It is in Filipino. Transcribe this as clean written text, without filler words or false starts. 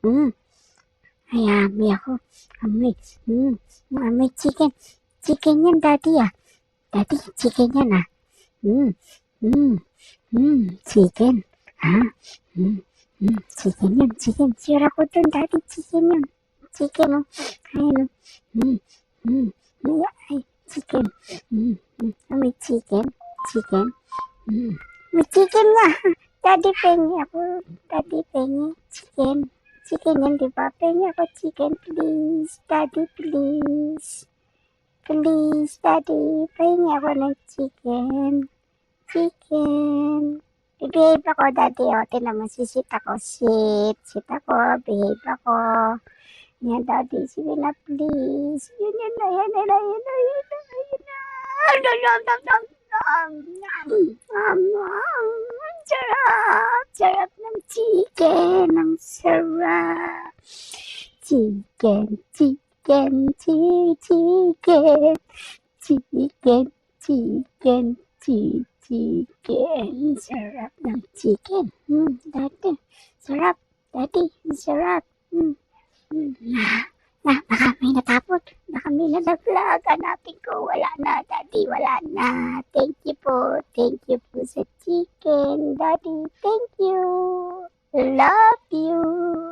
Hmm, ay yummy ako. Amoy, amoy chicken. Chicken yan, Daddy ah. Daddy, chicken yan ah. Hmm, hmm, chicken. Ha? Chicken yan, chicken. Sira ko dun, Daddy, chicken yan. Chicken oh. Ayun oh. Hmm, hmm, ay, chicken. Amoy chicken. Chicken. May chicken nga. Daddy, pengi ako. Daddy, pengi. Chicken. Chicken yan, di ba? Pengi ako chicken, please. Daddy, please. Please, Daddy. Pengi ako ng chicken. Chicken. Behave ako, Daddy. O, tinan mo, sisit ako. Sit ako. Behave ako. Yan, Daddy. Sige na, please. Yun na. Sarap ng chicken, ang sarap. Chicken, sarap ng chicken. Daddy, sarap. Daddy, sarap. Baka may natapon. Baka may nalaglag. Hanapin ko. Wala na, Daddy. Wala na. Thank you po. Thank you po sa chicken, Daddy. Thank you. Love you.